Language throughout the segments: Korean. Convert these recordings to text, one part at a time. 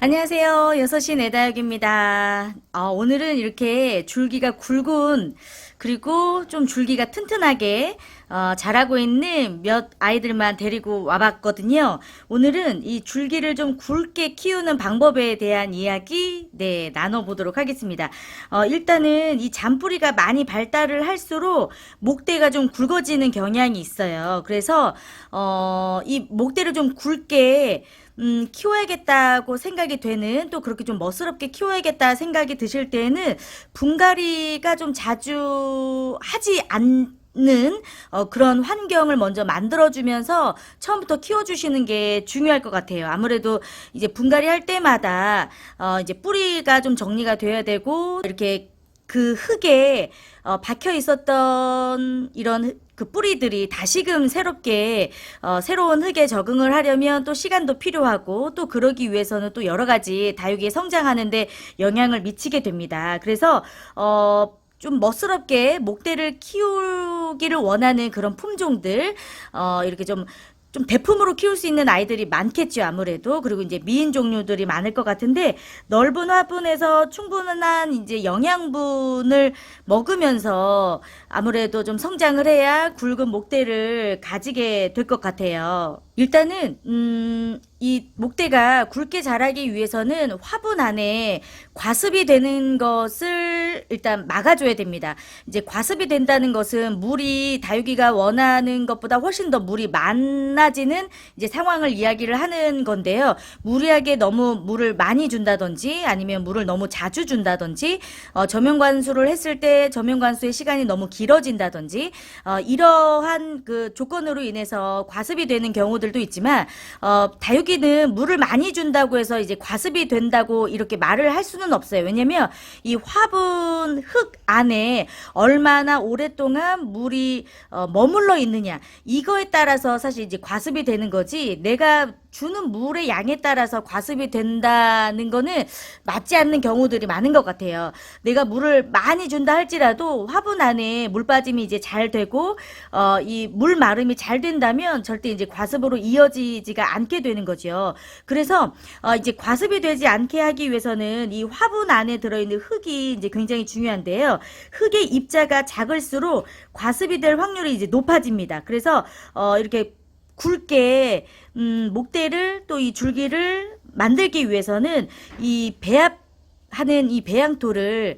안녕하세요. 6시 내다육입니다. 오늘은 이렇게 줄기가 굵은 그리고 좀 줄기가 튼튼하게 자라고 있는 몇 아이들만 데리고 와봤거든요. 오늘은 이 줄기를 좀 굵게 키우는 방법에 대한 이야기 나눠보도록 하겠습니다. 일단은 이 잔뿌리가 많이 발달을 할수록 목대가 좀 굵어지는 경향이 있어요. 그래서 이 목대를 좀 굵게 키워야겠다고 생각이 되는, 또 그렇게 좀 멋스럽게 키워야겠다 생각이 드실 때에는 분갈이가 좀 자주 하지 않는 그런 환경을 먼저 만들어주면서 처음부터 키워주시는 게 중요할 것 같아요. 아무래도 이제 분갈이 할 때마다 이제 뿌리가 좀 정리가 돼야 되고, 이렇게 그 흙에 박혀 있었던 이런 그 뿌리들이 다시금 새롭게 새로운 흙에 적응을 하려면 또 시간도 필요하고, 또 그러기 위해서는 또 여러 가지 다육이에 성장하는데 영향을 미치게 됩니다. 그래서 좀 멋스럽게 목대를 키우기를 원하는 그런 품종들, 이렇게 좀 대품으로 키울 수 있는 아이들이 많겠죠, 아무래도. 그리고 이제 미인 종류들이 많을 것 같은데, 넓은 화분에서 충분한 이제 영양분을 먹으면서 아무래도 좀 성장을 해야 굵은 목대를 가지게 될 것 같아요. 일단은 이 목대가 굵게 자라기 위해서는 화분 안에 과습이 되는 것을 일단 막아줘야 됩니다. 이제 과습이 된다는 것은 물이 다육이가 원하는 것보다 훨씬 더 물이 많아지는 이제 상황을 이야기를 하는 건데요. 무리하게 너무 물을 많이 준다든지, 아니면 물을 너무 자주 준다든지, 저면관수를 했을 때 저면관수의 시간이 너무 길어진다든지, 이러한 그 조건으로 인해서 과습이 되는 경우들도 있지만, 다육이는 물을 많이 준다고 해서 이제 과습이 된다고 이렇게 말을 할 수는 없어요. 왜냐면 이 화분 흙 안에 얼마나 오랫동안 물이 머물러 있느냐, 이거에 따라서 사실 이제 과습이 되는 거지, 내가 주는 물의 양에 따라서 과습이 된다는 거는 맞지 않는 경우들이 많은 것 같아요. 내가 물을 많이 준다 할지라도 화분 안에 물 빠짐이 이제 잘 되고, 이 물 마름이 잘 된다면 절대 이제 과습으로 이어지지가 않게 되는 거죠. 그래서 이제 과습이 되지 않게 하기 위해서는 이 화분 안에 들어있는 흙이 이제 굉장히 중요한데요. 흙의 입자가 작을수록 과습이 될 확률이 이제 높아집니다. 그래서 이렇게 굵게 목대를, 또 이 줄기를 만들기 위해서는 이 배합하는 이 배양토를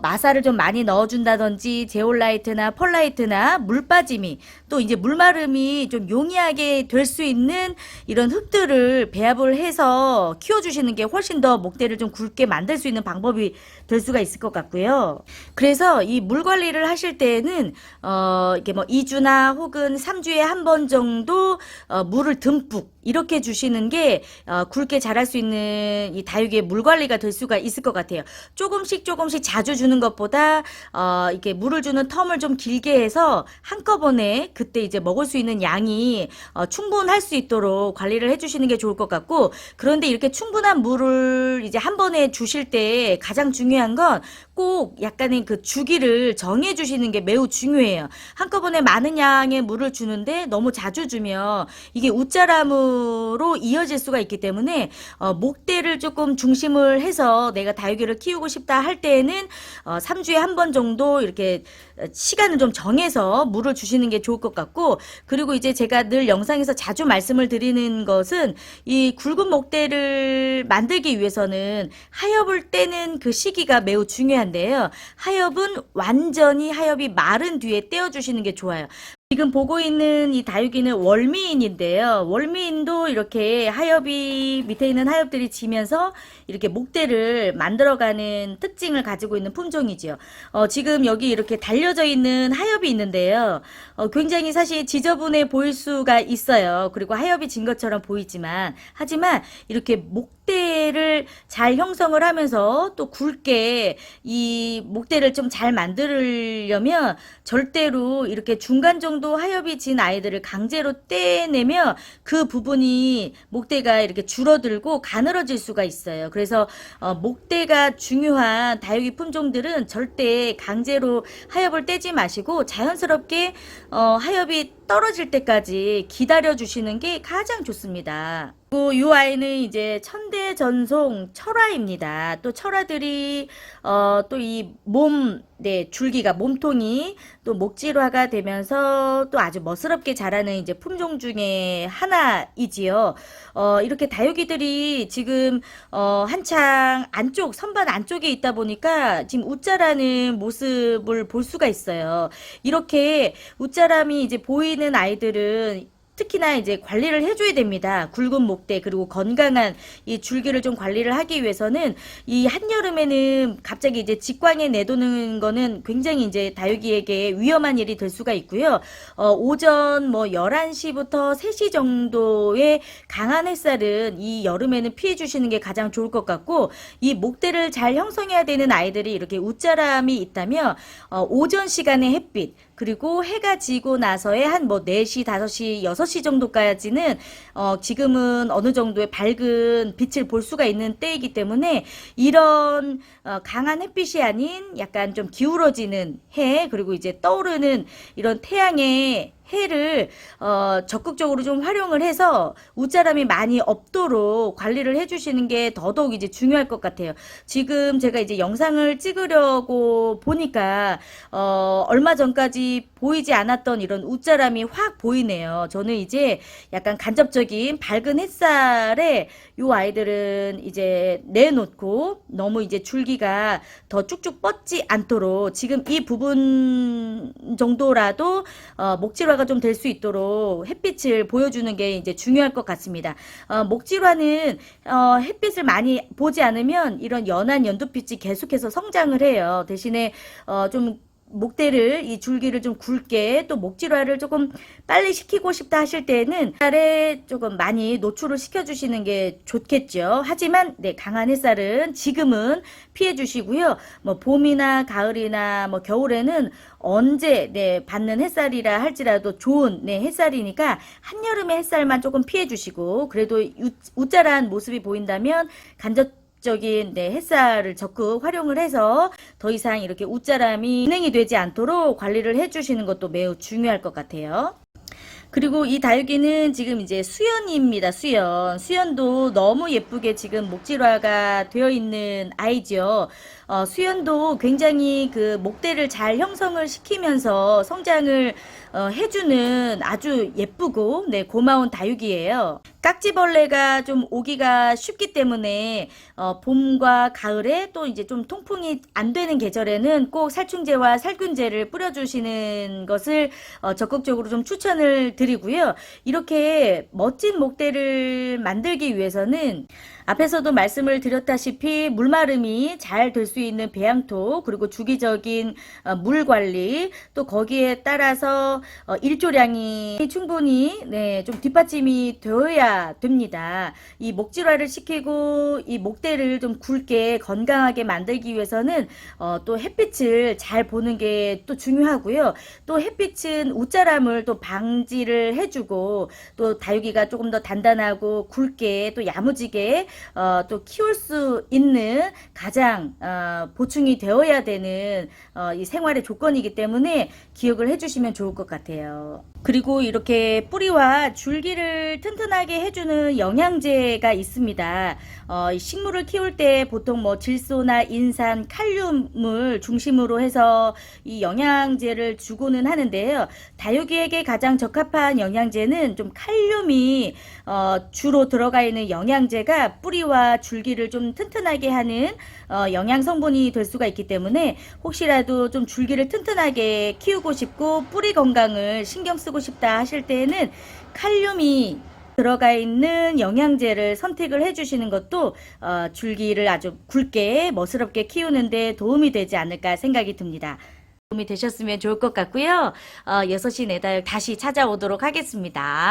마사를 좀 많이 넣어준다든지, 제올라이트나 펄라이트나 물빠짐이, 또 이제 물마름이 좀 용이하게 될 수 있는 이런 흙들을 배합을 해서 키워주시는 게 훨씬 더 목대를 좀 굵게 만들 수 있는 방법이 될 수가 있을 것 같고요. 그래서 이 물 관리를 하실 때는 이게 뭐 2주나 혹은 3주에 한 번 정도 물을 듬뿍 이렇게 주시는 게 굵게 자랄 수 있는 이 다육이의 물 관리가 될 수가 있을 것 같아요. 조금씩 자주 주는 것보다 이렇게 물을 주는 텀을 좀 길게 해서 한꺼번에 그때 이제 먹을 수 있는 양이 충분할 수 있도록 관리를 해주시는 게 좋을 것 같고, 그런데 이렇게 충분한 물을 이제 한 번에 주실 때 가장 중요한 건 꼭 약간의 그 주기를 정해 주시는 게 매우 중요해요. 한꺼번에 많은 양의 물을 주는데 너무 자주 주면 이게 웃자람으로 이어질 수가 있기 때문에, 목대를 조금 중심을 해서 내가 다육이를 키우고 싶다 할 때에는 3주에 한 번 정도 이렇게 시간을 좀 정해서 물을 주시는 게 좋을 것 같고, 그리고 이제 제가 늘 영상에서 자주 말씀을 드리는 것은, 이 굵은 목대를 만들기 위해서는 하엽을 떼는 그 시기가 매우 중요한데요. 하엽은 완전히 하엽이 마른 뒤에 떼어주시는 게 좋아요. 지금 보고 있는 이 다육이는 월미인인데요. 월미인도 이렇게 하엽이, 밑에 있는 하엽들이 지면서 이렇게 목대를 만들어가는 특징을 가지고 있는 품종이지요. 지금 여기 이렇게 달려져 있는 하엽이 있는데요. 굉장히 사실 지저분해 보일 수가 있어요. 그리고 하엽이 진 것처럼 보이지만, 하지만 이렇게 목대를 잘 형성을 하면서 또 굵게 이 목대를 좀 잘 만들려면 절대로 이렇게 중간 정도 하엽이 진 아이들을 강제로 떼내면 그 부분이 목대가 이렇게 줄어들고 가늘어질 수가 있어요. 그래서 목대가 중요한 다육이 품종들은 절대 강제로 하엽을 떼지 마시고 자연스럽게 하엽이 떨어질 때까지 기다려 주시는 게 가장 좋습니다. 이 아이는 이제 천대전송 철화입니다. 또 철화들이 또 이 네, 줄기가 몸통이 또 목질화가 되면서 또 아주 멋스럽게 자라는 이제 품종 중에 하나이지요. 이렇게 다육이들이 지금 한창 안쪽 선반 안쪽에 있다 보니까 지금 웃자라는 모습을 볼 수가 있어요. 이렇게 웃자람이 이제 보이는 아이들은 특히나 이제 관리를 해줘야 됩니다. 굵은 목대 그리고 건강한 이 줄기를 좀 관리를 하기 위해서는 이 한여름에는 갑자기 이제 직광에 내도는 거는 굉장히 이제 다육이에게 위험한 일이 될 수가 있고요. 오전 뭐 11시부터 3시 정도의 강한 햇살은 이 여름에는 피해 주시는 게 가장 좋을 것 같고, 이 목대를 잘 형성해야 되는 아이들이 이렇게 웃자람이 있다면 오전 시간의 햇빛 그리고 해가 지고 나서의 한 뭐 4시, 5시, 6시 정도까지는 지금은 어느 정도의 밝은 빛을 볼 수가 있는 때이기 때문에 이런 강한 햇빛이 아닌 약간 좀 기울어지는 해 그리고 이제 떠오르는 이런 태양의 해를 적극적으로 좀 활용을 해서 웃자람이 많이 없도록 관리를 해주시는 게 더더욱 이제 중요할 것 같아요. 지금 제가 이제 영상을 찍으려고 보니까 얼마 전까지 보이지 않았던 이런 웃자람이 확 보이네요. 저는 이제 약간 간접적인 밝은 햇살에 요 아이들은 이제 내놓고 너무 이제 줄기가 더 쭉쭉 뻗지 않도록 지금 이 부분 정도라도 목질화가 좀 될 수 있도록 햇빛을 보여주는 게 이제 중요할 것 같습니다. 목질화는 햇빛을 많이 보지 않으면 이런 연한 연두빛이 계속해서 성장을 해요. 대신에 좀 목대를 이 줄기를 좀 굵게 또 목질화를 조금 빨리 시키고 싶다 하실 때는 햇살에 조금 많이 노출을 시켜주시는 게 좋겠죠. 하지만 네, 강한 햇살은 지금은 피해 주시고요. 뭐 봄이나 가을이나 뭐 겨울에는 언제 네, 받는 햇살이라 할지라도 좋은 네, 햇살이니까 한여름의 햇살만 조금 피해 주시고, 그래도 웃자란 모습이 보인다면 간접적인 네, 햇살을 적극 활용을 해서 더 이상 이렇게 웃자람이 진행이 되지 않도록 관리를 해주시는 것도 매우 중요할 것 같아요. 그리고 이 다육이는 지금 이제 수연입니다. 수연도 너무 예쁘게 지금 목질화가 되어 있는 아이죠. 수연도 굉장히 그 목대를 잘 형성을 시키면서 성장을 해주는 아주 예쁘고 네, 고마운 다육이에요. 깍지벌레가 좀 오기가 쉽기 때문에 봄과 가을에 또 이제 좀 통풍이 안 되는 계절에는 꼭 살충제와 살균제를 뿌려주시는 것을 적극적으로 좀 추천을 드리고요. 이렇게 멋진 목대를 만들기 위해서는 앞에서도 말씀을 드렸다시피 물마름이 잘 될 수 있는 배양토 그리고 주기적인 물 관리 또 거기에 따라서 일조량이 충분히 네, 좀 뒷받침이 되어야 됩니다. 이 목질화를 시키고 이 목대를 좀 굵게 건강하게 만들기 위해서는 또 햇빛을 잘 보는 게 또 중요하고요. 또 햇빛은 웃자람을 또 방지를 해주고 또 다육이가 조금 더 단단하고 굵게 또 야무지게 또 키울 수 있는 가장 보충이 되어야 되는 이 생활의 조건이기 때문에 기억을 해주시면 좋을 것 같아요. 그리고 이렇게 뿌리와 줄기를 튼튼하게 해주는 영양제가 있습니다. 식물을 키울 때 보통 뭐 질소나 인산, 칼륨을 중심으로 해서 이 영양제를 주고는 하는데요. 다육이에게 가장 적합한 영양제는 좀 칼륨이 주로 들어가 있는 영양제가 뿌리와 줄기를 좀 튼튼하게 하는 영양 성분이 될 수가 있기 때문에 혹시라도 좀 줄기를 튼튼하게 키우고 싶고 뿌리 건강을 신경 쓰고 싶다 하실 때에는 칼륨이 들어가 있는 영양제를 선택을 해주시는 것도 줄기를 아주 굵게 멋스럽게 키우는데 도움이 되지 않을까 생각이 듭니다. 도움이 되셨으면 좋을 것 같고요. 6시 내 다육 다시 찾아오도록 하겠습니다.